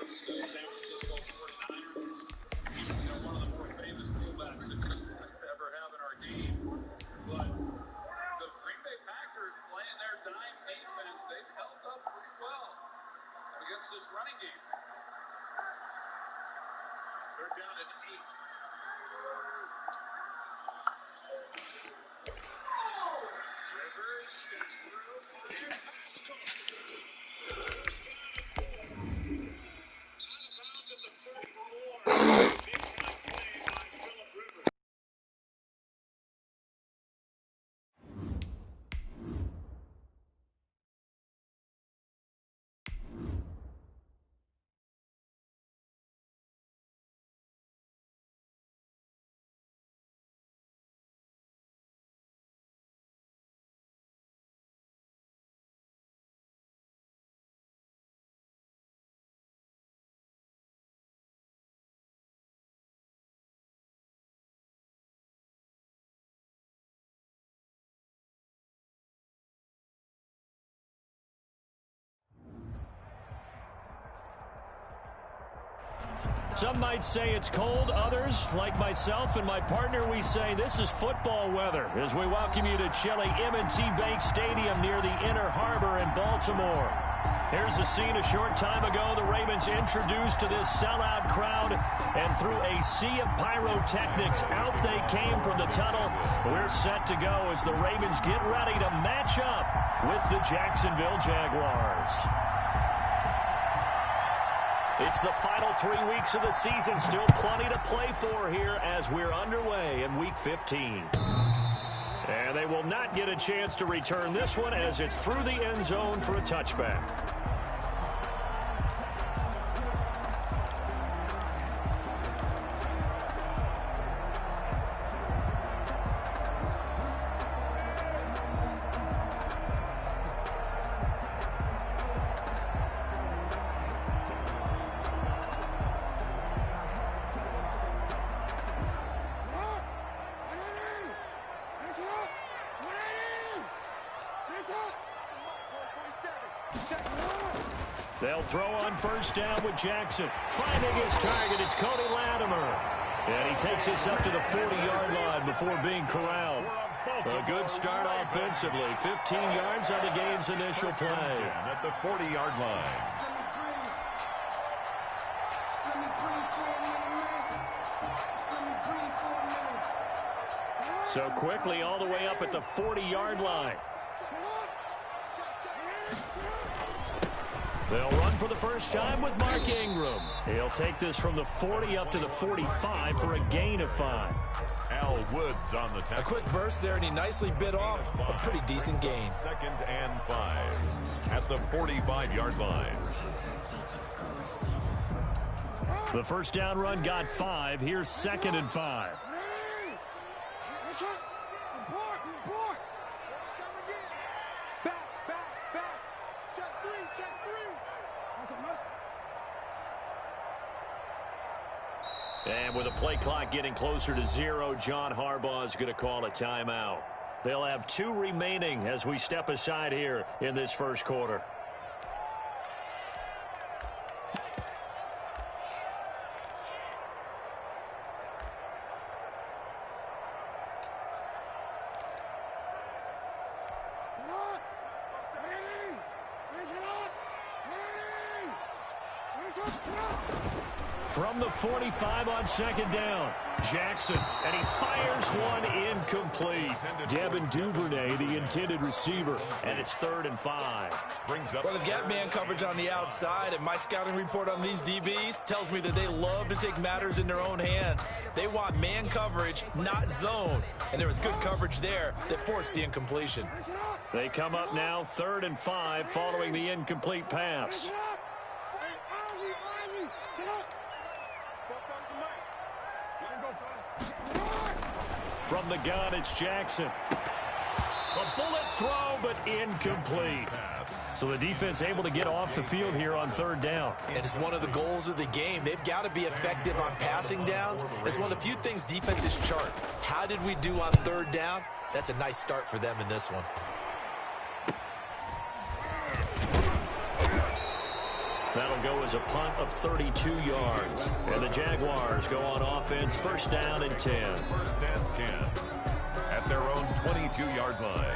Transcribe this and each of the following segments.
San Francisco 49ers. One of the more famous fullbacks that we ever have in our game. But the Green Bay Packers playing their dime defense, they've held up pretty well against this running game. They're down at 8. Rivers steps through, fires, pass caught. Out of bounds at the 44. Big time play by Phillip Rivers. Some might say it's cold. Others, like myself and my partner, we say this is football weather as we welcome you to chilly M&T Bank Stadium near the Inner Harbor in Baltimore. Here's a scene a short time ago. The Ravens introduced to this sellout crowd, and through a sea of pyrotechnics, out they came from the tunnel. We're set to go as the Ravens get ready to match up with the Jacksonville Jaguars. It's the final 3 weeks of the season. Still plenty to play for here as we're underway in Week 15. And they will not get a chance to return this one as it's through the end zone for a touchback. They'll throw on first down with Jackson. Finding his target, it's Cody Latimer. And he takes us up to the 40-yard line before being corralled. A good start offensively. 15 yards on the game's initial play. At the 40-yard line. So quickly all the way up at the 40-yard line. They'll run for the first time with Mark Ingram. He'll take this from the 40 up to the 45 for a gain of 5. Al Woods on the tackle. A quick burst there, and he nicely bit off a pretty decent gain. 2nd and 5 at the 45-yard line. The first down run got 5. Here's 2nd and 5. And with the play clock getting closer to 0, John Harbaugh is going to call a timeout. They'll have 2 remaining as we step aside here in this first quarter. From the 45 on 2nd down, Jackson, and he fires one incomplete. Devin Duvernay, the intended receiver, and it's 3rd and 5. Well, they've got man coverage on the outside, and my scouting report on these DBs tells me that they love to take matters in their own hands. They want man coverage, not zone, and there was good coverage there that forced the incompletion. They come up now 3rd and 5 following the incomplete pass. From the gun, it's Jackson. A bullet throw, but incomplete. So the defense able to get off the field here on 3rd down. And it's one of the goals of the game. They've got to be effective on passing downs. It's one of the few things defenses chart. How did we do on 3rd down? That's a nice start for them in this one. That'll go as a punt of 32 yards. And the Jaguars go on offense, first down and 10. First and 10 at their own 22-yard line.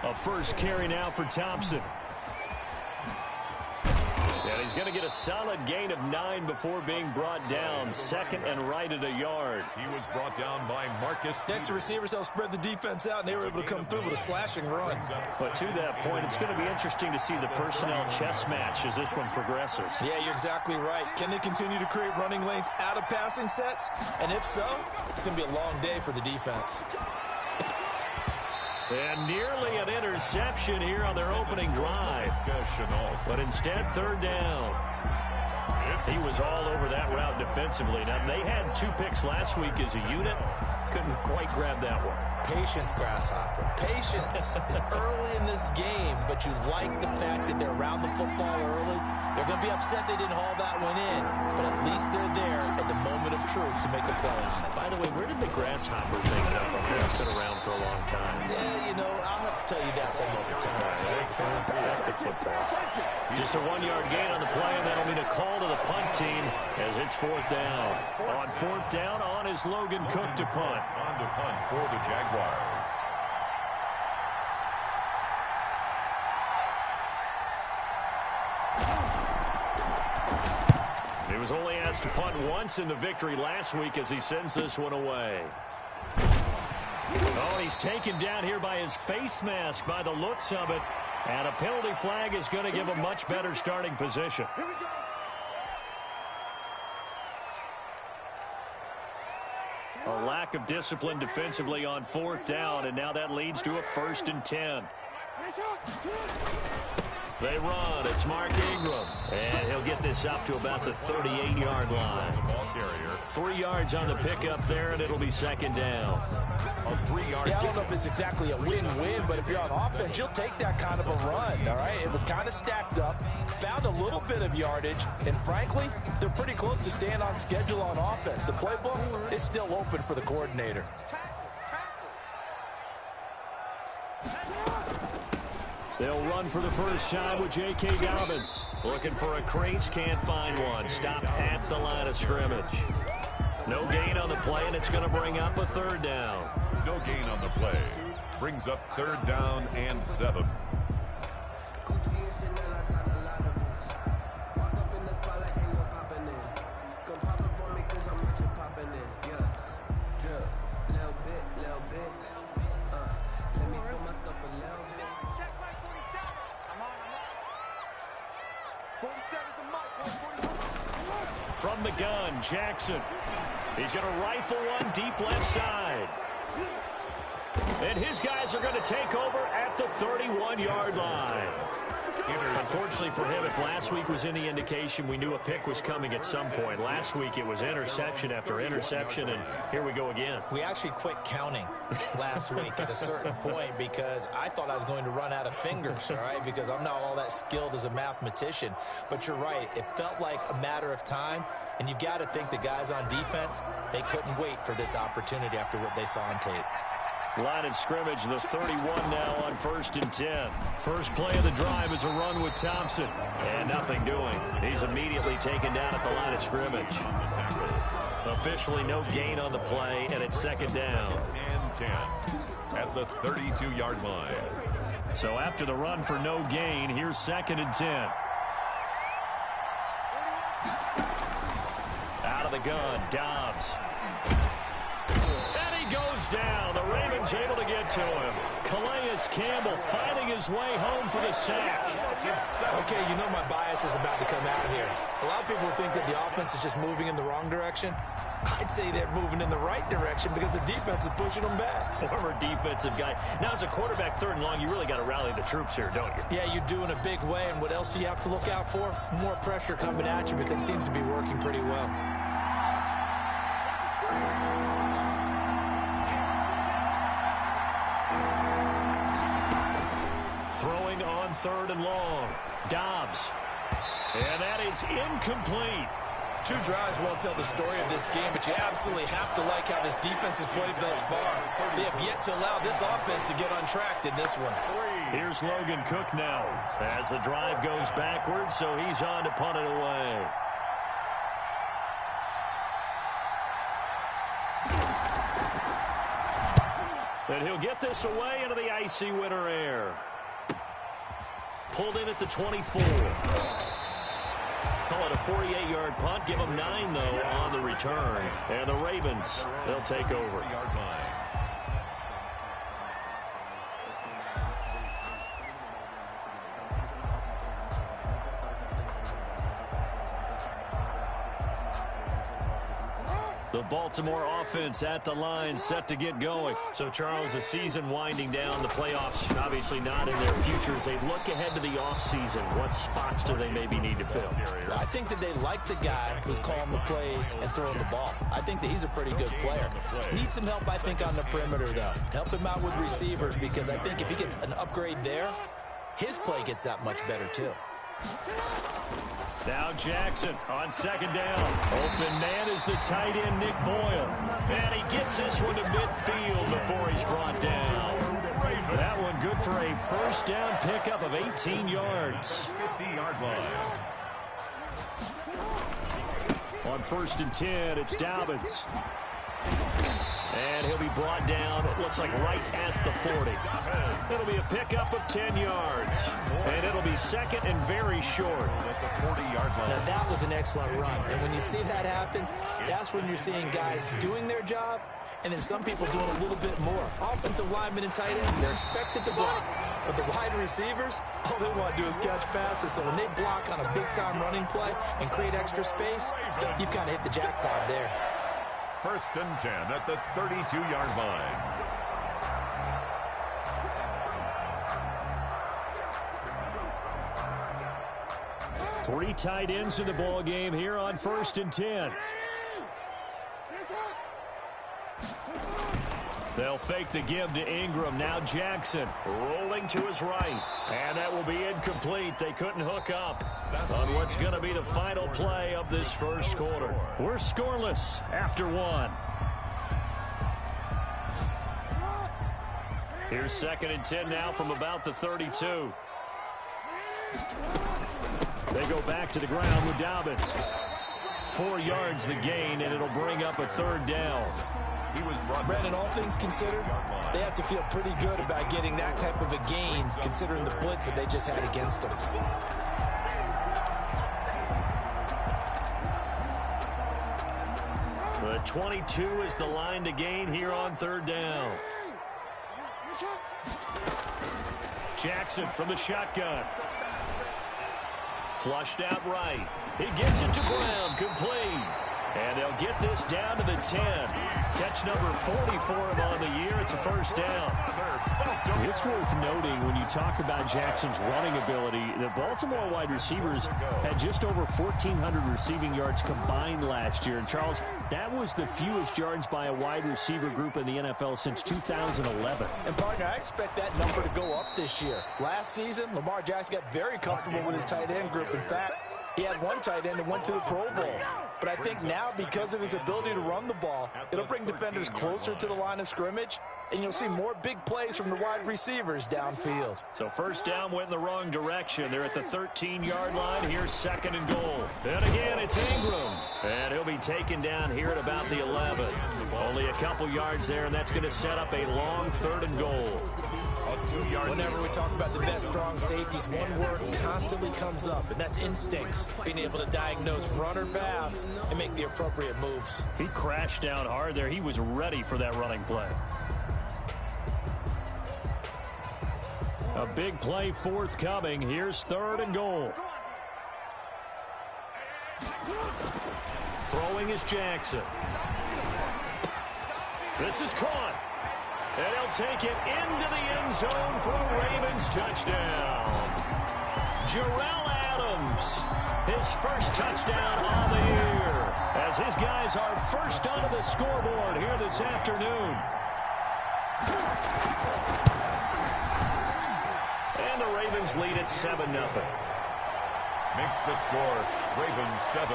A first carry now for Thompson. And he's going to get a solid gain of 9 before being brought down. Second and right at a yard. He was brought down by Marcus. Next, the receivers helped spread the defense out, and they were able to come through with a slashing run. But to that point, it's going to be interesting to see the personnel chess match as this one progresses. Yeah, you're exactly right. Can they continue to create running lanes out of passing sets? And if so, it's going to be a long day for the defense. And nearly an interception here on their opening drive. But instead, third down. He was all over that route defensively. Now, they had 2 picks last week as a unit. Couldn't quite grab that one. Patience, Grasshopper. Patience is early in this game, but you like the fact that they're around the football early. They're going to be upset they didn't haul that one in, but at least they're there at the moment of truth to make a play on it. By the way, where did the Grasshopper thing come from? It's been around for a long time. Yeah, you know, I'll have to tell you that some other time. Back to football. Just a 1-yard gain on the play, and that'll mean a call to the punt team as it's fourth down. On fourth down, on is Logan Cook to punt. On to punt for the Jaguars. He was only asked to punt once in the victory last week as he sends this one away. Oh, he's taken down here by his face mask by the looks of it. And a penalty flag is going to give him much better starting position. A lack of discipline defensively on fourth down, and now that leads to a first and 10. They run. It's Mark Ingram. And he'll get this up to about the 38-yard line. Ball carrier. 3 yards on the pickup there, and it'll be second down. A 3-yard. Yeah, I don't know if it's exactly a win-win, but if you're on offense, you'll take that kind of a run, all right? It was kind of stacked up, found a little bit of yardage, and frankly, they're pretty close to staying on schedule on offense. The playbook is still open for the coordinator. They'll run for the first time with J.K. Dobbins. Looking for a crease, can't find one. Stopped at the line of scrimmage. No gain on the play, and it's going to bring up a third down. No gain on the play. Brings up third down and 7. From the gun, Jackson. He's going to rifle one deep left side. And his guys are going to take over at the 31-yard line. Unfortunately for him, if last week was any indication, we knew a pick was coming at some point. Last week it was interception after interception, and here we go again. We actually quit counting last week at a certain point because I thought I was going to run out of fingers, all right, because I'm not all that skilled as a mathematician. But you're right. It felt like a matter of time, and you've got to think the guys on defense, they couldn't wait for this opportunity after what they saw on tape. Line of scrimmage, the 31 now on first and 10. First play of the drive is a run with Thompson. And nothing doing. He's immediately taken down at the line of scrimmage. Officially no gain on the play, and it's second down. And 10 at the 32-yard line. So after the run for no gain, here's second and 10. Out of the gun, Dobbs. Goes down. The Ravens able to get to him. Calais Campbell finding his way home for the sack. Okay, you know my bias is about to come out here. A lot of people think that the offense is just moving in the wrong direction. I'd say they're moving in the right direction because the defense is pushing them back. Former defensive guy. Now, as a quarterback, third and long, you really got to rally the troops here, don't you? Yeah, you do in a big way. And what else do you have to look out for? More pressure coming at you because it seems to be working pretty well. Throwing on third and long. Dobbs. And that is incomplete. 2 drives won't tell the story of this game, but you absolutely have to like how this defense has played thus far. They have yet to allow this offense to get untracked in this one. Here's Logan Cook now as the drive goes backwards, so he's on to punt it away. And he'll get this away into the icy winter air. Pulled in at the 24. Call it a 48-yard punt. Give them 9, though, on the return. And the Ravens, they'll take over. The Baltimore offense at the line, set to get going. So, Charles, the season winding down, the playoffs obviously not in their future. As they look ahead to the offseason, what spots do they maybe need to fill? I think that they like the guy who's calling the plays and throwing the ball. I think that he's a pretty good player. Needs some help, I think, on the perimeter, though. Help him out with receivers, because I think if he gets an upgrade there, his play gets that much better, too. Now Jackson on second down. Open man is the tight end, Nick Boyle. And he gets this one to midfield before he's brought down. That one good for a first down pickup of 18 yards. 50-yard line. On 1st and 10, it's Dobbins. And he'll be brought down, it looks like right at the 40. It'll be a pickup of 10 yards. And it'll be second and very short. Now that was an excellent run. And when you see that happen, that's when you're seeing guys doing their job and then some people doing a little bit more. Offensive linemen and tight ends, they're expected to block. But the wide receivers, all they want to do is catch passes. So when they block on a big-time running play and create extra space, you've kind of hit the jackpot there. 1st and 10 at the 32-yard line. Three tight ends in the ball game here on 1st and 10. They'll fake the give to Ingram. Now Jackson rolling to his right. And that will be incomplete. They couldn't hook up on what's going to be the final play of this first quarter. We're scoreless after 1. Here's 2nd and 10 now from about the 32. They go back to the ground with Dobbins. 4 yards the gain, and it'll bring up a 3rd down. Brandon, all things considered, they have to feel pretty good about getting that type of a gain, considering the blitz that they just had against them. The 22 is the line to gain here on 3rd down. Jackson from the shotgun. Flushed out right. He gets it to Brown, complete. And they'll get this down to the 10. Catch number 40 for him on the year. It's a first down. It's worth noting when you talk about Jackson's running ability, the Baltimore wide receivers had just over 1,400 receiving yards combined last year. And, Charles, that was the fewest yards by a wide receiver group in the NFL since 2011. And, partner, I expect that number to go up this year. Last season, Lamar Jackson got very comfortable with his tight end group. In fact, he had one tight end that went to the Pro Bowl. But I think now, because of his ability to run the ball, it'll bring defenders closer to the line of scrimmage, and you'll see more big plays from the wide receivers downfield. So first down went in the wrong direction. They're at the 13-yard line. Here's 2nd and goal. And again, it's Ingram. And he'll be taken down here at about the 11. Only a couple yards there, and that's going to set up a long 3rd and goal. Whenever we talk about the best strong safeties, one word constantly comes up, and that's instincts. Being able to diagnose run or pass and make the appropriate moves. He crashed down hard there. He was ready for that running play. A big play forthcoming. Here's 3rd and goal. Throwing is Jackson. This is caught. And he'll take it into the end zone for a Ravens touchdown. Jarrell Adams, his first touchdown on the year, as his guys are first onto the scoreboard here this afternoon. And the Ravens lead at 7-0. Makes the score Ravens 7,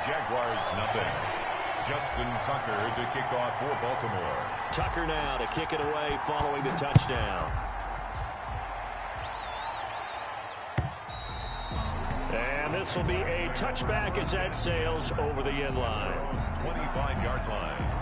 Jaguars nothing. Justin Tucker to kick off for Baltimore. Tucker now to kick it away following the touchdown. And this will be a touchback as that sails over the end line. 25-yard line.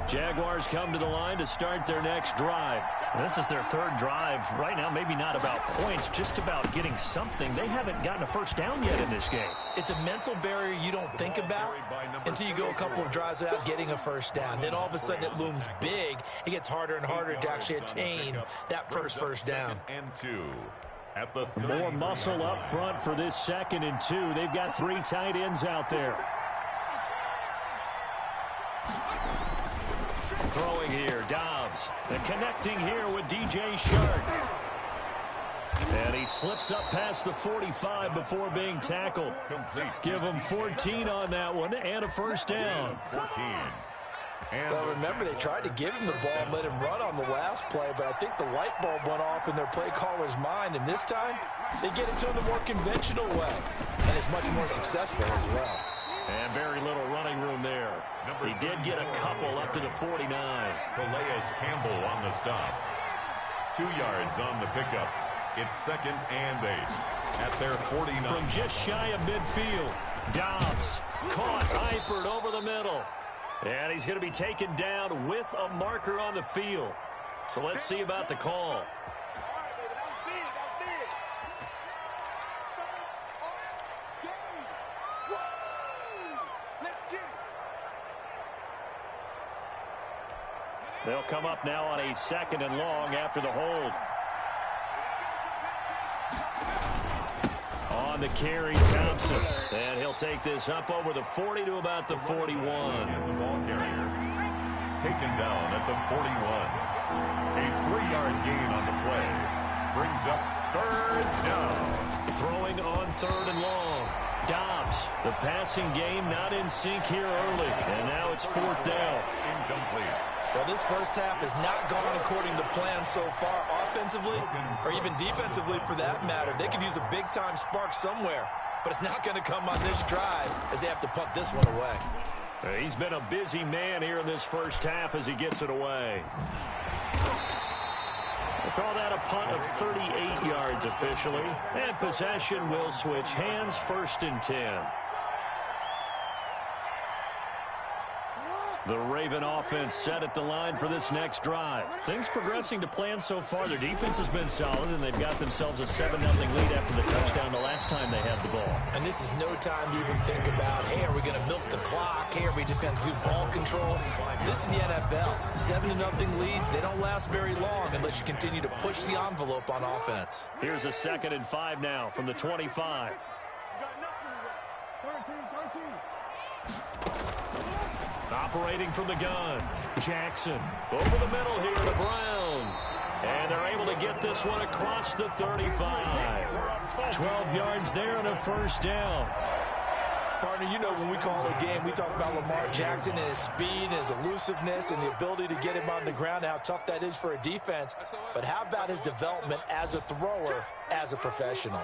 Jaguars come to the line to start their next drive. This is their third drive. Right now, maybe not about points, just about getting something. They haven't gotten a first down yet in this game. It's a mental barrier you don't think about until you go a couple of drives without getting a first down. Then all of a sudden it looms big. It gets harder and harder to actually attain that first down. And 2 at the more muscle up front for this 2nd and 2. They've got 3 tight ends out there. Throwing here, Dobbs. And connecting here with DJ Shark. And he slips up past the 45 before being tackled. Complete. Give him 14 on that one and a first down. 14. Well, remember, they tried to give him the ball and let him run on the last play, but I think the light bulb went off in their play caller's mind, and this time they get it to him the more conventional way, and it's much more successful as well. And very little running room there. He did get a couple up to the 49. Calais Campbell on the stop. 2 yards on the pickup. It's 2nd and 8 at their 49. From just shy of midfield, Dobbs caught Eifert over the middle. And he's going to be taken down with a marker on the field. So let's see about the call. They'll come up now on a 2nd and long after the hold. On the carry, Thompson. And he'll take this up over the 40 to about the 41. And the ball carrier taken down at the 41. A 3-yard gain on the play. Brings up 3rd down. Throwing on 3rd and long. Dobbs, the passing game not in sync here early. And now it's 4th down. Incomplete. Well, this first half has not gone according to plan so far, offensively or even defensively for that matter. They could use a big-time spark somewhere, but it's not going to come on this drive as they have to punt this one away. He's been a busy man here in this first half as he gets it away. We'll call that a punt of 38 yards officially. And possession will switch hands, 1st and 10. The Raven offense set at the line for this next drive. Things progressing to plan so far. Their defense has been solid, and they've got themselves a 7-0 lead after the touchdown the last time they had the ball. And this is no time to even think about, hey, are we going to milk the clock? Hey, are we just going to do ball control? This is the NFL. 7-0 leads, they don't last very long unless you continue to push the envelope on offense. Here's a 2nd and 5 now from the 25. Operating from the gun, Jackson over the middle here to Brown. And they're able to get this one across the 35. 12 yards there and a first down. Partner, you know when we call a game, we talk about Lamar Jackson and his speed, and his elusiveness, and the ability to get him on the ground, and how tough that is for a defense. But how about his development as a thrower, as a professional?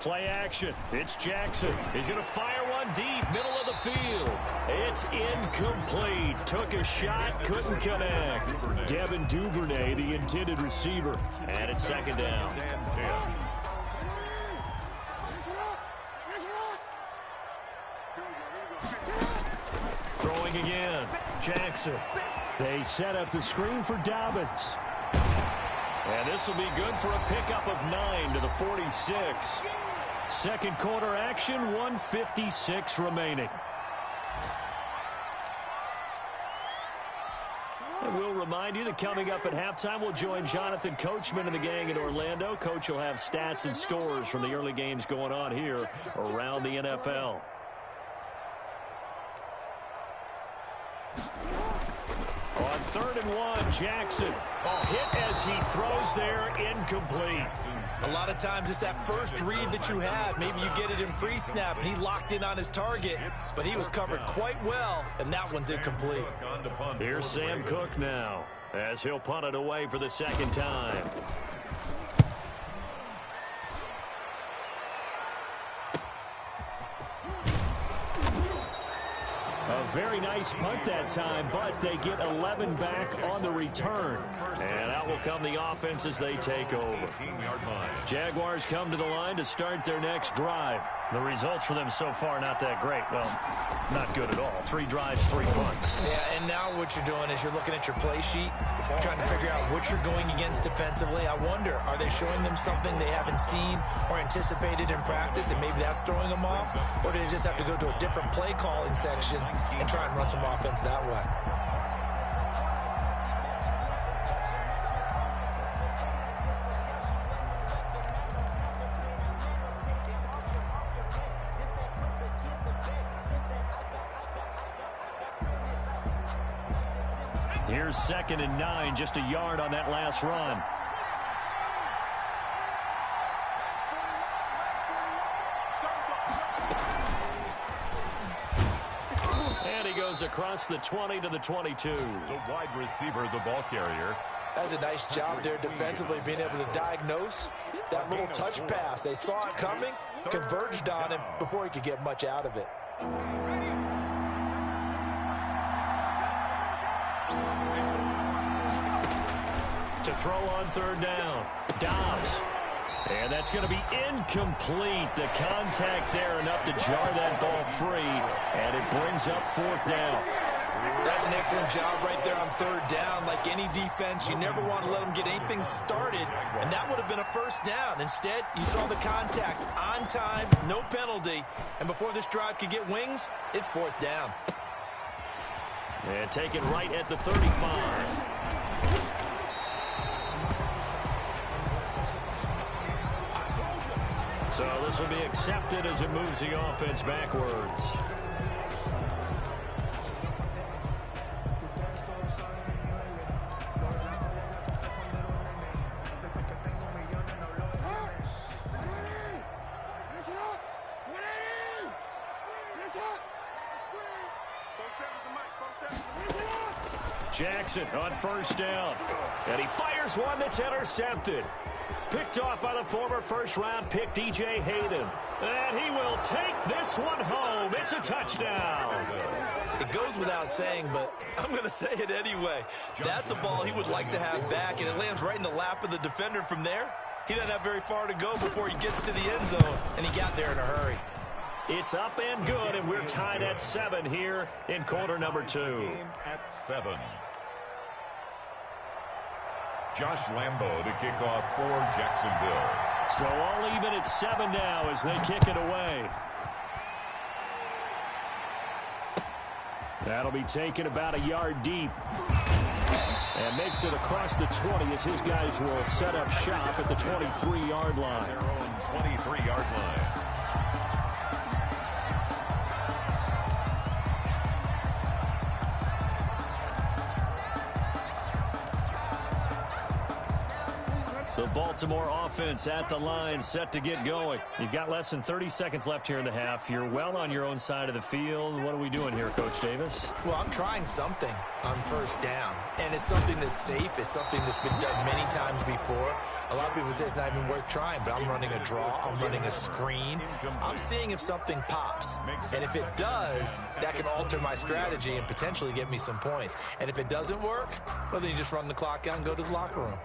Play action. It's Jackson. He's going to fire one deep, middle of the field. It's incomplete. Took a shot, couldn't connect. Devin Duvernay, the intended receiver. And it's 2nd down. Throwing again. Jackson. They set up the screen for Dobbins. And this will be good for a pickup of 9 to the 46. Second quarter action, 1:56 remaining. And we'll remind you that coming up at halftime, we'll join Jonathan Coachman and the gang in Orlando. Coach will have stats and scores from the early games going on here around the NFL. On 3rd and 1. Jackson hit as he throws there, incomplete. A lot of times it's that first read that you have. Maybe you get it in pre-snap, and he locked in on his target, but he was covered quite well, and that one's incomplete. Here's Sam Cook now, as he'll punt it away for the 2nd time. A very nice punt that time, but they get 11 back on the return. And out will come the offense as they take over. Jaguars come to the line to start their next drive. The results for them so far not that great. Well, not good at all. 3 drives, 3 punts. Yeah, and now what you're doing is you're looking at your play sheet, trying to figure out what you're going against defensively. I wonder, are they showing them something they haven't seen or anticipated in practice, and maybe that's throwing them off? Or do they just have to go to a different play calling section and try and run some offense that way? Here's 2nd and 9, just a yard on that last run. And he goes across the 20 to the 22. The wide receiver, the ball carrier. That's a nice job there defensively, being able to diagnose that little touch pass. They saw it coming, converged on him before he could get much out of it. To throw on 3rd down. Dobbs. And that's going to be incomplete. The contact there enough to jar that ball free. And it brings up 4th down. That's an excellent job right there on 3rd down. Like any defense, you never want to let them get anything started. And that would have been a 1st down. Instead, you saw the contact on time, no penalty. And before this drive could get wings, it's 4th down. And taken right at the 35. So this will be accepted as it moves the offense backwards. Jackson on 1st down. And he fires one that's intercepted. Picked off by the former 1st-round pick, DJ Hayden. And he will take this one home. It's a touchdown. It goes without saying, but I'm going to say it anyway. That's a ball he would like to have back, and it lands right in the lap of the defender from there. He doesn't have very far to go before he gets to the end zone, and he got there in a hurry. It's up and good, and we're tied at 7 here in quarter number 2. At 7. Josh Lambo to kick off for Jacksonville. So all even at 7 now as they kick it away. That'll be taken about a yard deep. And makes it across the 20 as his guys will set up shop at the 23-yard line. Their own 23-yard line. The Baltimore offense at the line, set to get going. You've got less than 30 seconds left here in the half. You're well on your own side of the field. What are we doing here, Coach Davis? Well, I'm trying something on 1st down, and it's something that's safe. It's something that's been done many times before. A lot of people say it's not even worth trying, but I'm running a draw. I'm running a screen. I'm seeing if something pops, and if it does, that can alter my strategy and potentially get me some points. And if it doesn't work, well, then you just run the clock out and go to the locker room.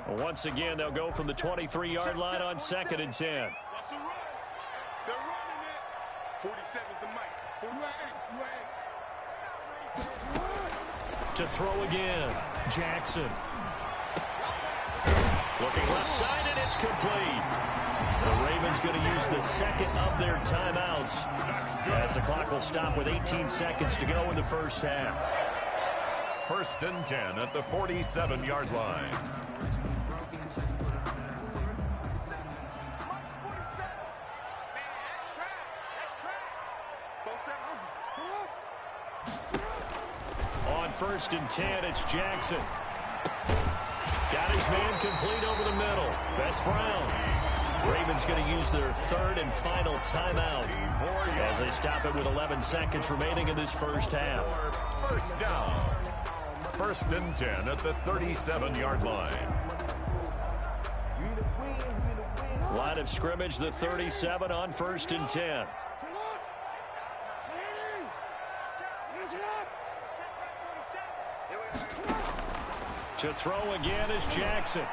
Once again, they'll go from the 23-yard line on 2nd and 10. They're running it. 47's the mic. To throw again, Jackson. Looking left side, and it's complete. The Ravens going to use the 2nd of their timeouts as the clock will stop with 18 seconds to go in the 1st half. 1st and 10 at the 47-yard line. first and 10, it's Jackson. Got his man complete over the middle. That's Brown. Ravens going to use their third and final timeout as they stop it with 11 seconds remaining in this first half. First down. First and 10 at the 37-yard line. Line of scrimmage, the 37 on first and 10. To throw again is Jackson.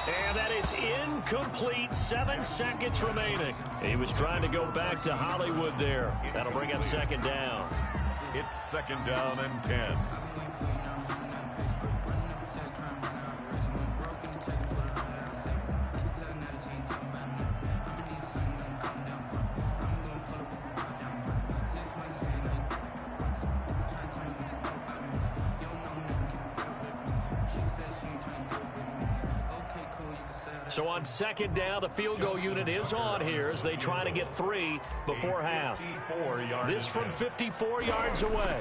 And that is incomplete. 7 seconds remaining. He was trying to go back to Hollywood there. That'll bring up second down. It's second down and 10. So on second down, the field goal unit is on here as they try to get 3 before half. This from 54 yards away.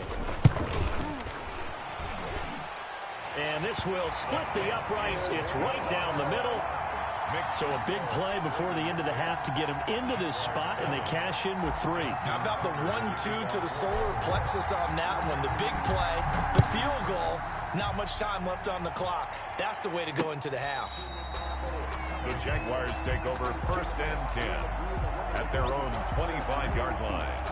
And this will split the uprights. It's right down the middle. So a big play before the end of the half to get him into this spot, and they cash in with 3. How about the 1-2 to the solar plexus on that one? The big play, the field goal, not much time left on the clock. That's the way to go into the half. The Jaguars take over first and 10 at their own 25-yard line.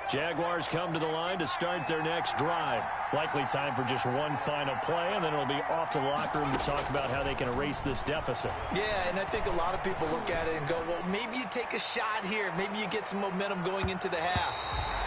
Jaguars come to the line to start their next drive. Likely time for just one final play, and then it'll be off to the locker room to talk about how they can erase this deficit. Yeah, and I think a lot of people look at it and go, well, maybe you take a shot here. Maybe you get some momentum going into the half.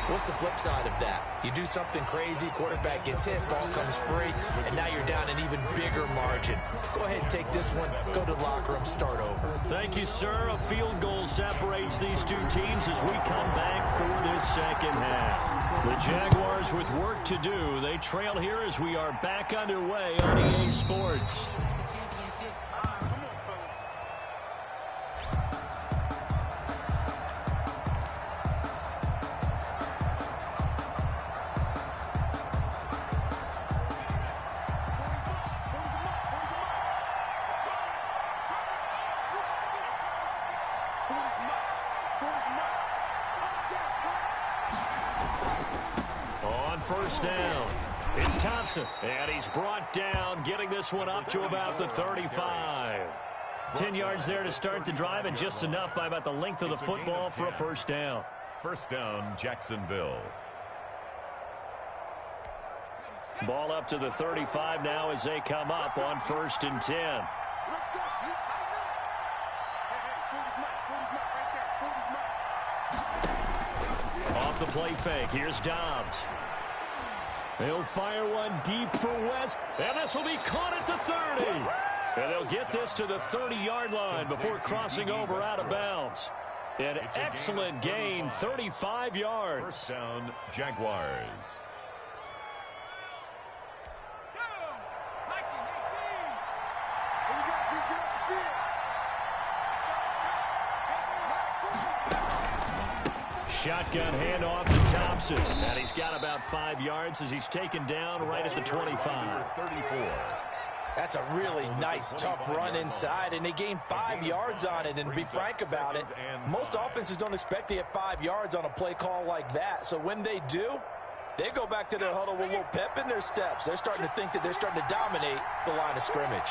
What's the flip side of that? You do something crazy, quarterback gets hit, ball comes free, and now you're down an even bigger margin. Go ahead and take this one, go to the locker room, start over. Thank you, sir. A field goal separates these two teams as we come back for this second half. The Jaguars with work to do. They trail here as we are back underway on EA Sports. First down. It's Thompson, and he's brought down, getting this one up to about the 35. 10 yards there to start the drive, and just enough by about the length of the football for a first down. First down, Jacksonville. Ball up to the 35 now as they come up on first and 10. Let's go. You tighten up. Hey, Off the play fake, here's Dobbs. They'll fire one deep for West, and this will be caught at the 30. And they'll get this to the 30-yard line before crossing over out of bounds. An excellent gain, 35 yards. First down, Jaguars. shotgun handoff to Thompson. And he's got about 5 yards as he's taken down right at the 25. 34. That's a really nice, tough run inside, and they gained 5 yards on it. And to be frank about it, most offenses don't expect to get 5 yards on a play call like that. So when they do, they go back to their huddle with a little pep in their steps. They're starting to think that they're starting to dominate the line of scrimmage.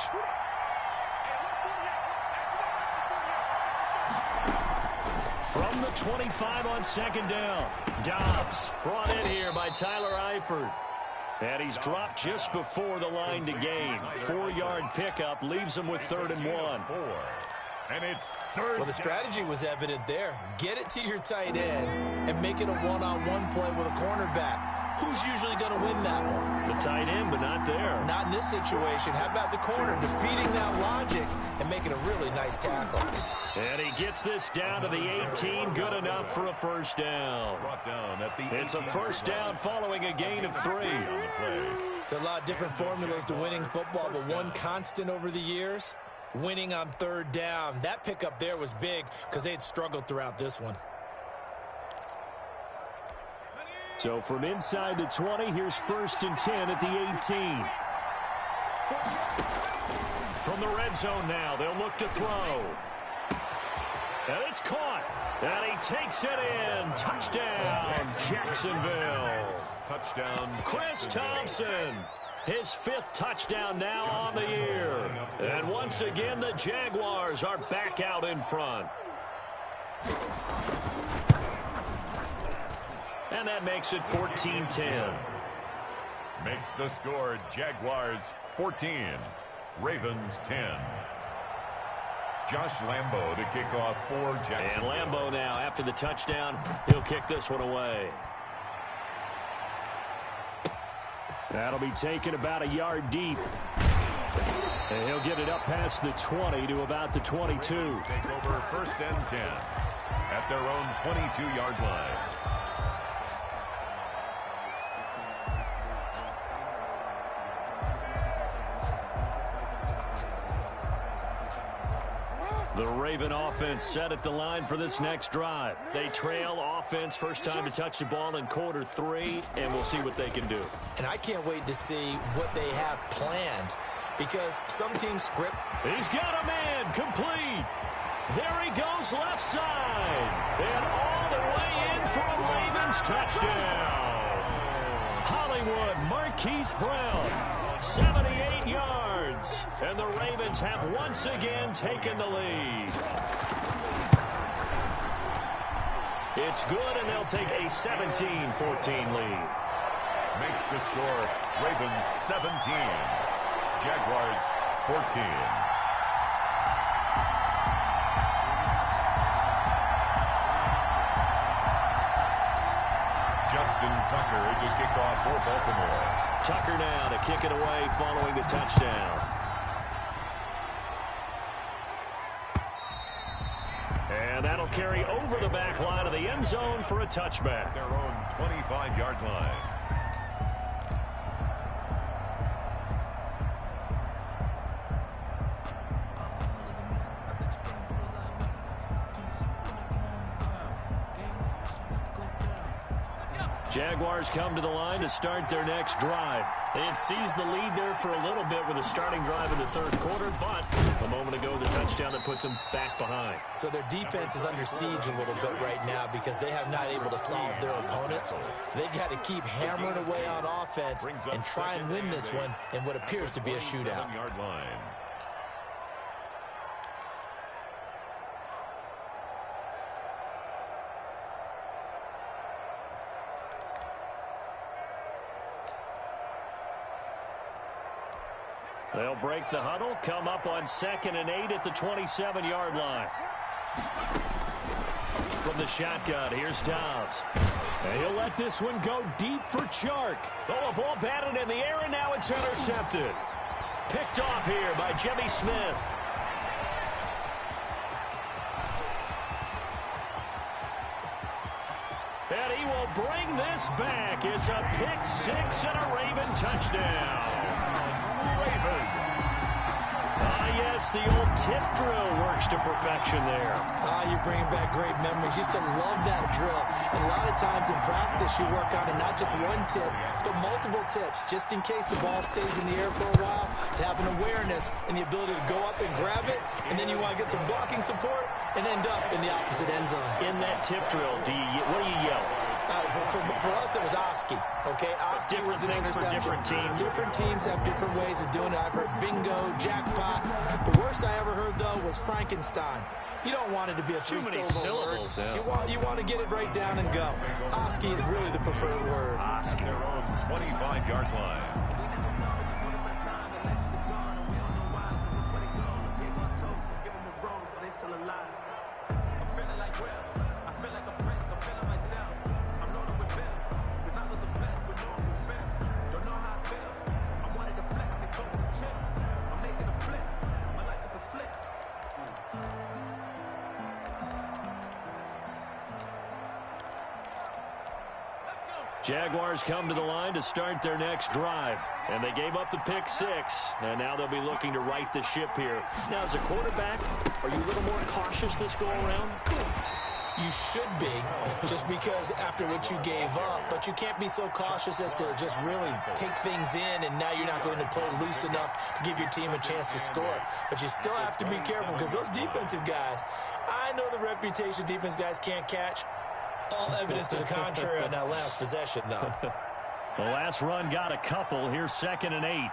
From the 25 on second down, Dobbs brought in here by Tyler Eifert. And he's dropped just before the line to gain. 4-yard pickup leaves him with 3rd and 1. And it's 3rd. Well, the strategy was evident there. Get it to your tight end and make it a one-on-one play with a cornerback. Who's usually going to win that one? The tight end, but not there. Not in this situation. How about the corner defeating that logic and making a really nice tackle? And he gets this down to the 18. Good enough for a first down. It's a first down following a gain of 3. There are a lot of different formulas to winning football, but one constant over the years, winning on 3rd down. That pickup there was big because they had struggled throughout this one. So from inside the 20, here's 1st and 10 at the 18. From the red zone now, they'll look to throw. And it's caught. And he takes it in. Touchdown, Jacksonville. Touchdown, Chris Thompson. His 5th touchdown now on the year. And once again, the Jaguars are back out in front. And that makes it 14-10. Makes the score Jaguars 14, Ravens 10. Josh Lambo to kick off for Jacksonville. And Lambo now, after the touchdown, he'll kick this one away. That'll be taken about a yard deep. And he'll get it up past the 20 to about the 22. Take over 1st and 10 at their own 22-yard line. The Raven offense set at the line for this next drive. They trail offense, first time to touch the ball in quarter 3, and we'll see what they can do. And I can't wait to see what they have planned because some teams script. He's got a man complete. There he goes left side. And all the way in for a Ravens touchdown. Hollywood Marquise Brown, 78 yards. And the Ravens have once again taken the lead. It's good, and they'll take a 17-14 lead. Makes the score Ravens 17, Jaguars 14. Justin Tucker to kick off for Baltimore. Tucker now to kick it away following the touchdown. And that'll carry over the back line of the end zone for a touchback. Their own 25-yard line. Jaguars come to the line to start their next drive. They had seized the lead there for a little bit with a starting drive in the 3rd quarter, but a moment ago the touchdown that puts them back behind. So their defense is under siege a little bit right now because they have not able to solve their opponents. So they've got to keep hammering away on offense and try and win this one in what appears to be a shootout. Yard line. They'll break the huddle, come up on 2nd and 8 at the 27-yard line. From the shotgun, here's Dobbs. And he'll let this one go deep for Chark. Oh, a ball batted in the air, and now it's intercepted. Picked off here by Jimmy Smith. And he will bring this back. It's a pick 6 and a Raven touchdown. Ravens. Ah, yes, Yes, the old tip drill works to perfection there. You're bringing back great memories. Used to love that drill. And a lot of times in practice, you work on it not just one tip, but multiple tips, just in case the ball stays in the air for a while, to have an awareness and the ability to go up and grab it, and then you want to get some blocking support and end up in the opposite end zone. In that tip drill, what do you yell? For us, it was Oski. Okay, Oski was an interception. Different teams. Different teams have different ways of doing it. I've heard bingo, jackpot. The worst I ever heard, though, was Frankenstein. You don't want it to be a three-syllable word. Yeah. You want to get it right down and go. Oski is really the preferred word. Oski. Their own 25-yard line. Jaguars come to the line to start their next drive. And they gave up the pick 6. And now they'll be looking to right the ship here. Now, as a quarterback, are you a little more cautious this go-around? You should be, just because after what you gave up. But you can't be so cautious as to just really take things in, and now you're not going to play loose enough to give your team a chance to score. But you still have to be careful, because those defensive guys, I know the reputation defense guys can't catch. All evidence to the contrary on that last possession, though. The last run got a couple. Here's 2nd and 8.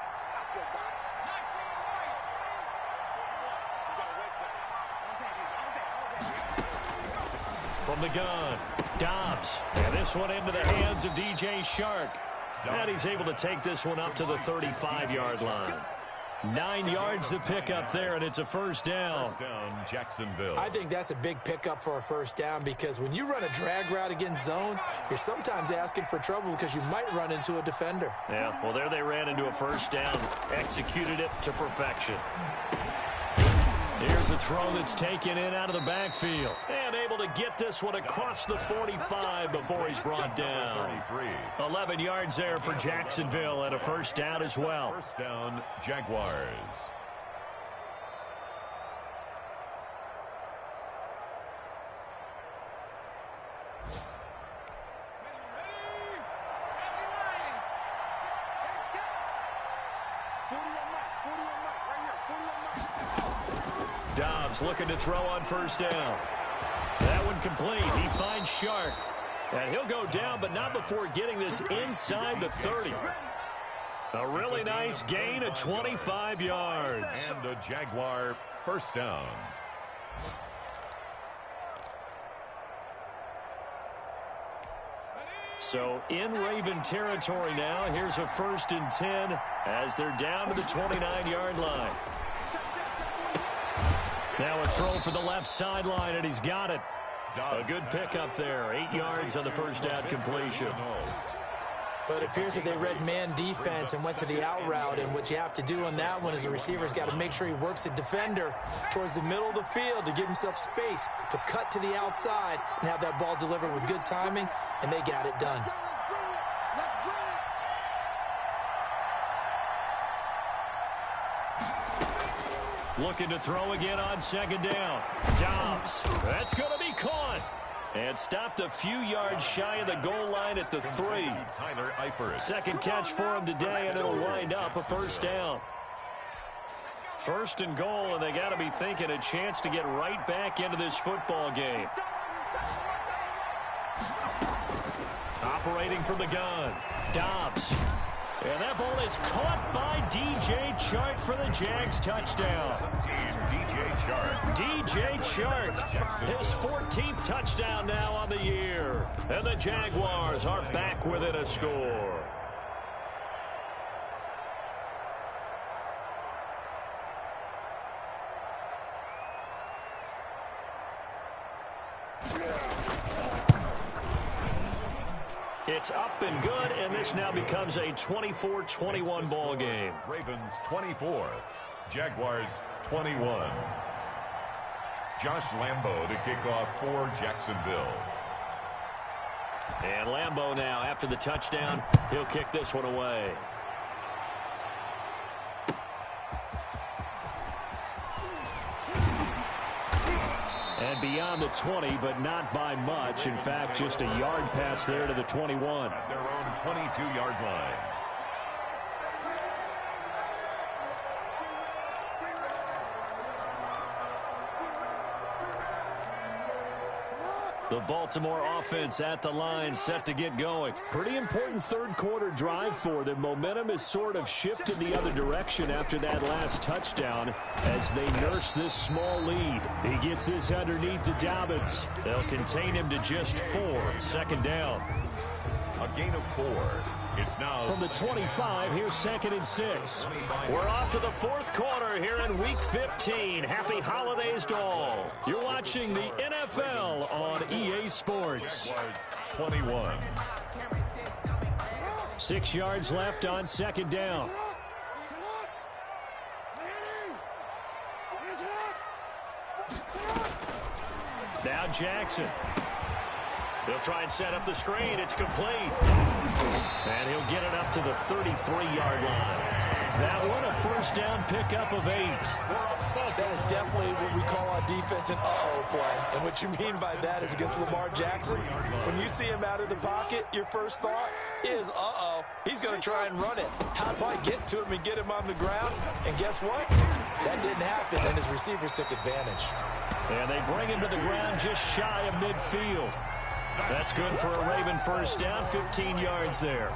From the gun, Dobbs. And this one into the hands of DJ Shark. And he's able to take this one up to the 35-yard line. 9 yards to pick up there, and it's a first down. First down, Jacksonville. I think that's a big pickup for a first down, because when you run a drag route against zone, you're sometimes asking for trouble because you might run into a defender. Yeah, well, there they ran into a first down. Executed it to perfection. Here's a throw that's taken in out of the backfield. And able to get this one across the 45 before he's brought down. 11 yards there for Jacksonville, and a first down as well. First down, Jaguars. Dobbs looking to throw on first down. That one complete. He finds Shark. And he'll go down, but not before getting this inside the 30. A really nice gain of 25 yards. And a Jaguar first down. So in Raven territory now. Here's a 1st and 10 as they're down to the 29-yard line. Now a throw for the left sideline, and he's got it. A good pickup there. 8 yards on the first down completion. But it appears that they read man defense and went to the out route, and what you have to do on that one is the receiver's got to make sure he works the defender towards the middle of the field to give himself space to cut to the outside and have that ball delivered with good timing, and they got it done. Looking to throw again on 2nd down. Dobbs. That's going to be caught. And stopped a few yards shy of the goal line at the 3. Tyler Eifert. Second catch for him today, and it'll wind up a first down. 1st and goal, and they got to be thinking a chance to get right back into this football game. Operating from the gun. Dobbs. And that ball is caught by DJ Chark for the Jags touchdown. DJ Chark. DJ Chark, his 14th touchdown now on the year. And the Jaguars are back within a score. It's up and good, and this now becomes a 24-21 ball game. Ravens 24, Jaguars 21. Josh Lambo to kick off for Jacksonville. And Lambo now, after the touchdown, he'll kick this one away. And beyond the 20, but not by much. In fact, just a yard pass there to the 21. At their own 22-yard line. The Baltimore offense at the line, set to get going. Pretty important third-quarter drive for them. Momentum has sort of shifted the other direction after that last touchdown as they nurse this small lead. He gets this underneath to Dobbins. They'll contain him to just 4. Second down. A gain of 4. It's now from the 25, here's 2nd and 6. We're off to the fourth quarter here in Week 15. Happy holidays to all. You're watching the NFL on EA Sports. 21. 6 yards left on 2nd down. Now Jackson. They'll try and set up the screen. It's complete. And he'll get it up to the 33-yard line. That one a first down pickup of 8. That is definitely what we call our defense an uh-oh play. And what you mean by that is against Lamar Jackson, when you see him out of the pocket, your first thought is, uh-oh, he's going to try and run it. How do I get to him and get him on the ground? And guess what? That didn't happen, and his receivers took advantage. And they bring him to the ground just shy of midfield. That's good for a Raven first down, 15 yards there.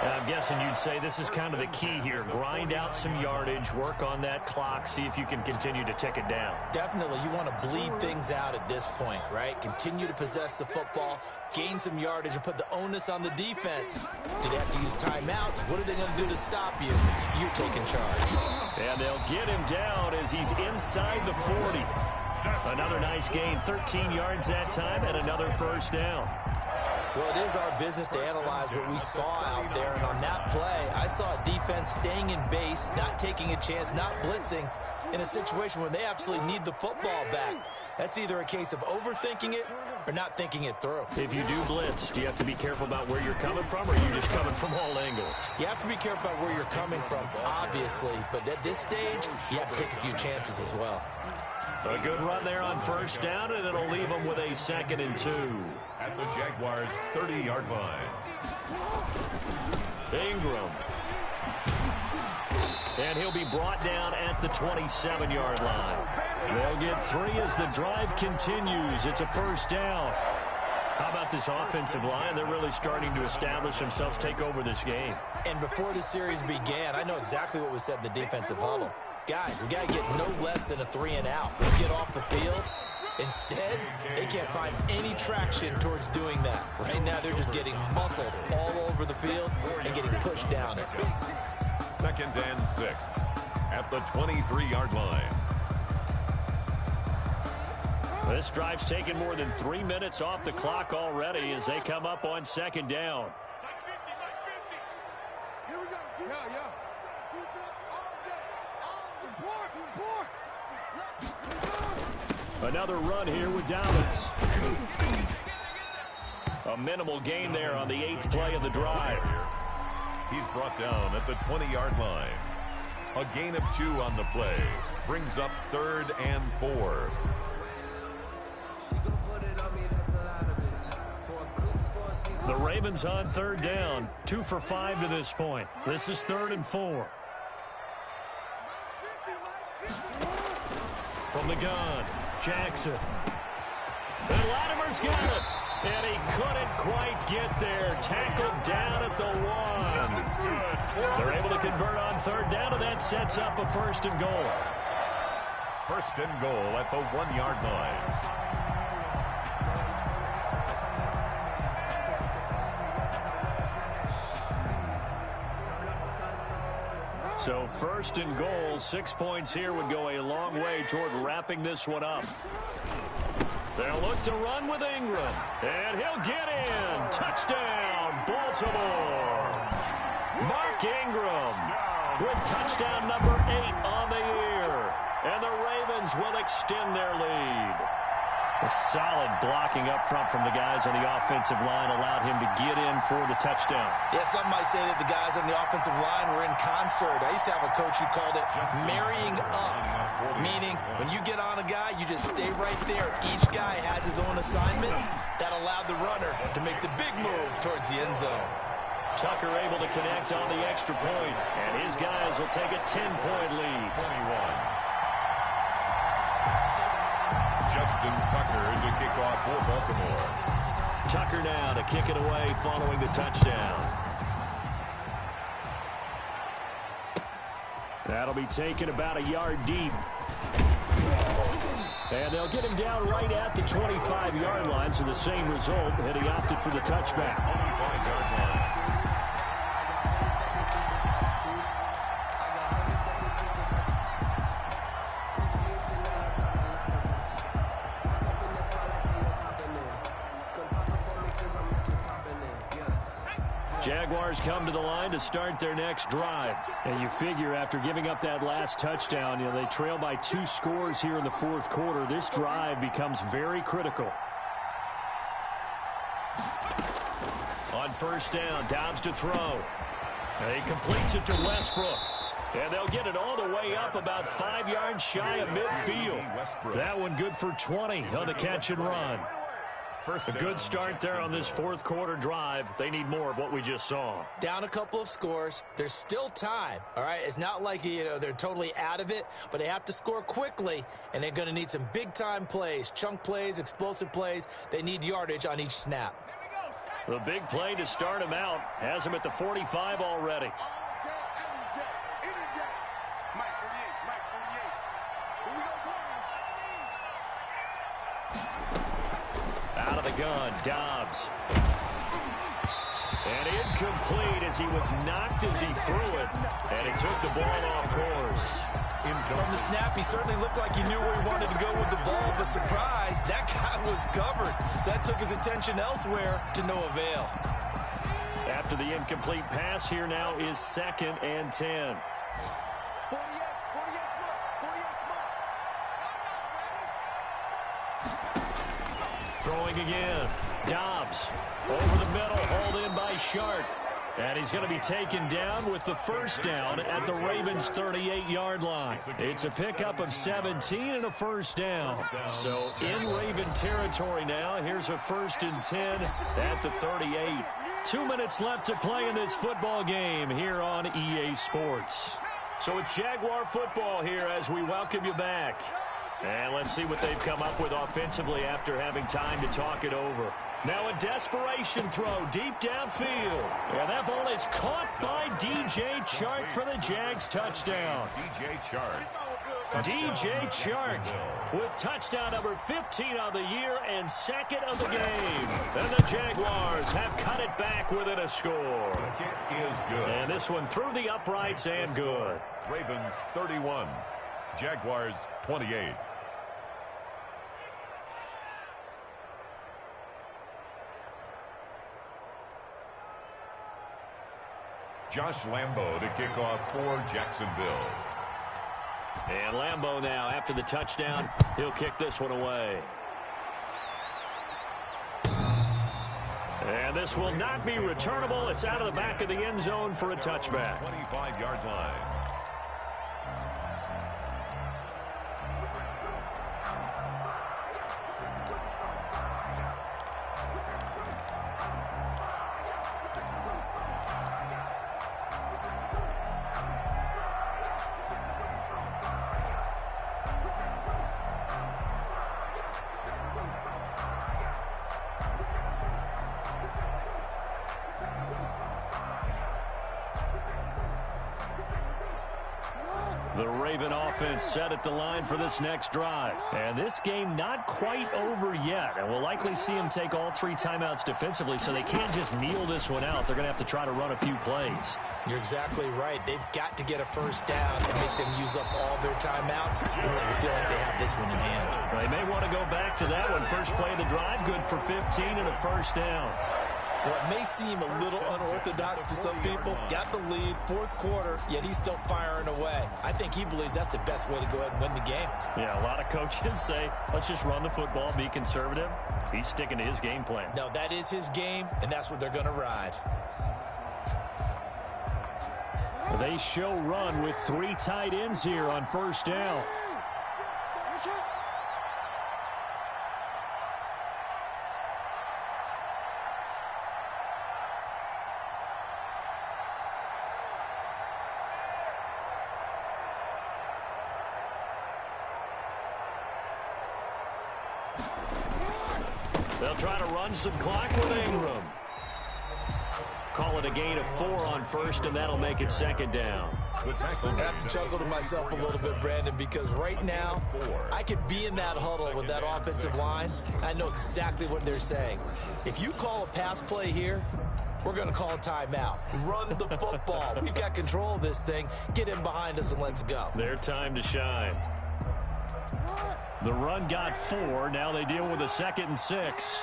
I'm guessing you'd say this is kind of the key here. Grind out some yardage, work on that clock, see if you can continue to tick it down. Definitely. You want to bleed things out at this point, right? Continue to possess the football, gain some yardage, and put the onus on the defense. Do they have to use timeouts? What are they going to do to stop you? You're taking charge. And they'll get him down as he's inside the 40. Another nice gain, 13 yards that time, and another first down. Well, it is our business to analyze what we saw out there, and on that play, I saw a defense staying in base, not taking a chance, not blitzing, in a situation where they absolutely need the football back. That's either a case of overthinking it or not thinking it through. If you do blitz, do you have to be careful about where you're coming from, or are you just coming from all angles? You have to be careful about where you're coming from, obviously, but at this stage, you have to take a few chances as well. A good run there on first down, and it'll leave them with a 2nd and 2. At the Jaguars' 30-yard line. Ingram. And he'll be brought down at the 27-yard line. They'll get 3 as the drive continues. It's a first down. How about this offensive line? They're really starting to establish themselves, take over this game. And before the series began, I know exactly what was said in the defensive huddle. Guys, we got to get no less than a 3 and out. Let's get off the field. Instead, they can't find any traction towards doing that. Right now, they're just getting muscled all over the field and getting pushed down it. 2nd and 6 at the 23-yard line. This drive's taken more than 3 minutes off the clock already as they come up on 2nd down. Here we go. Yeah. Defense all day. Another run here with Dobbins. A minimal gain there on the 8th play of the drive. He's brought down at the 20-yard line. A gain of 2 on the play. Brings up 3rd and 4. The Ravens on 3rd down. 2 for 5 to this point. This is 3rd and 4. From the gun, Jackson. And Latimer's got it. And he couldn't quite get there. Tackled down at the 1. They're able to convert on 3rd down, and that sets up a 1st and goal. 1st and goal at the 1-yard line. So 1st and goal, 6 points here would go a long way toward wrapping this one up. They'll look to run with Ingram, and he'll get in. Touchdown, Baltimore. Mark Ingram with touchdown number 8 on the year. And the Ravens will extend their lead. A solid blocking up front from the guys on the offensive line allowed him to get in for the touchdown. Yeah, some might say that the guys on the offensive line were in concert. I used to have a coach who called it marrying up. Meaning, when you get on a guy, you just stay right there. Each guy has his own assignment. That allowed the runner to make the big move towards the end zone. Tucker able to connect on the extra point, and his guys will take a 10-point lead. 21. Justin Tucker to kick off for Baltimore. Tucker now to kick it away following the touchdown. That'll be taken about a yard deep. And they'll get him down right at the 25-yard line, so the same result, and he opted for the touchback. 25-yard line. Jaguars come to the line to start their next drive. And you figure after giving up that last touchdown, they trail by 2 scores here in the fourth quarter. This drive becomes very critical. On first down, Dobbs to throw. And he completes it to Westbrook. And they'll get it all the way up about 5 yards shy of midfield. That one good for 20 on the catch and run. A good start there on this fourth quarter drive. They need more of what we just saw. Down a couple of scores. There's still time, all right? It's not like, they're totally out of it, but they have to score quickly, and they're going to need some big-time plays, chunk plays, explosive plays. They need yardage on each snap. The big play to start him out has him at the 45 already. Out of the gun, Dobbs. And incomplete as he was knocked as he threw it. And he took the ball off course. From the snap, he certainly looked like he knew where he wanted to go with the ball, but surprise, that guy was covered. So that took his attention elsewhere to no avail. After the incomplete pass, here now is 2nd and 10. Throwing again. Dobbs over the middle, hauled in by Shark. And he's going to be taken down with the first down at the Ravens' 38-yard line. It's a pickup of 17 and a first down. So in Raven territory now. Here's a 1st and 10 at the 38. 2 minutes left to play in this football game here on EA Sports. So it's Jaguar football here as we welcome you back. And let's see what they've come up with offensively after having time to talk it over. Now a desperation throw deep downfield. And that ball is caught by DJ Chark for the Jags touchdown. DJ Chark with touchdown number 15 on the year and 2nd of the game. And the Jaguars have cut it back within a score. It is good. And this one through the uprights and good. Ravens 31. Jaguars 28. Josh Lambo to kick off for Jacksonville. And Lambo now, after the touchdown, he'll kick this one away. And this will not be returnable. It's out of the back of the end zone for a touchback. 25-yard line. The Raven offense set at the line for this next drive. And this game not quite over yet. And we'll likely see them take all 3 timeouts defensively, so they can't just kneel this one out. They're going to have to try to run a few plays. You're exactly right. They've got to get a first down and make them use up all their timeouts in order to feel like they have this one in hand. They may want to go back to that one. First play of the drive, good for 15 and a first down. Well, it may seem a little unorthodox to some people. Got the lead, fourth quarter, yet he's still firing away. I think he believes that's the best way to go ahead and win the game. Yeah, a lot of coaches say, let's just run the football, be conservative. He's sticking to his game plan. No, that is his game, and that's what they're going to ride. They show run with 3 tight ends here on first down. Pressure. They'll try to run some clock with Ingram. Call it a gain of 4 on first, and that'll make it second down. I have to chuckle to myself a little bit, Brandon, because right now I could be in that huddle with that offensive line. I know exactly what they're saying. If you call a pass play here, we're going to call a timeout. Run the football. We've got control of this thing. Get in behind us and let's go. Their time to shine. The run got 4. Now they deal with a 2nd and 6.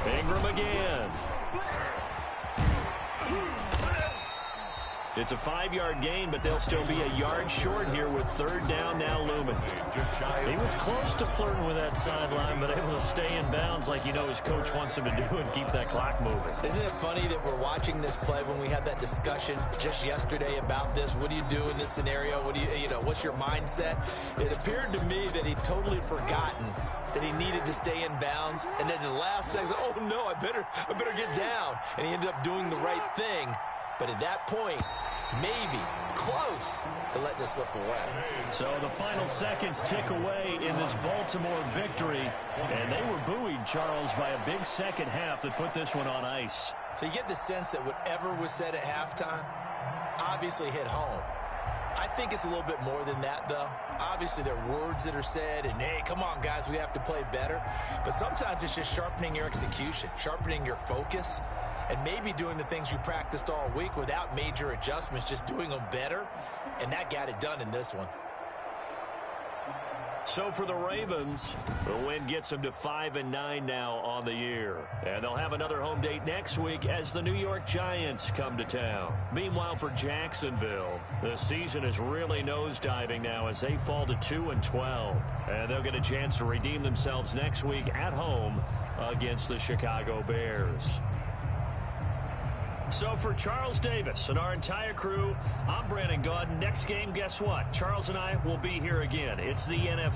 Ingram again. It's a 5-yard gain, but they'll still be a yard short here with 3rd down now looming. He was close to flirting with that sideline, but able to stay in bounds like his coach wants him to do and keep that clock moving. Isn't it funny that we're watching this play when we had that discussion just yesterday about this? What do you do in this scenario? What do what's your mindset? It appeared to me that he'd totally forgotten that he needed to stay in bounds, and then the last second, oh no, I better get down. And he ended up doing the right thing. But at that point, maybe close to letting it slip away. So the final seconds tick away in this Baltimore victory. And they were buoyed, Charles, by a big second half that put this one on ice. So you get the sense that whatever was said at halftime obviously hit home. I think it's a little bit more than that, though. Obviously, there are words that are said, and, hey, come on, guys, we have to play better. But sometimes it's just sharpening your execution, sharpening your focus, and maybe doing the things you practiced all week without major adjustments, just doing them better. And that got it done in this one. So for the Ravens, the win gets them to 5-9 now on the year. And they'll have another home date next week as the New York Giants come to town. Meanwhile, for Jacksonville, the season is really nosediving now as they fall to 2-12. And they'll get a chance to redeem themselves next week at home against the Chicago Bears. So for Charles Davis and our entire crew, I'm Brandon Gaudin. Next game, guess what? Charles and I will be here again. It's the NFL.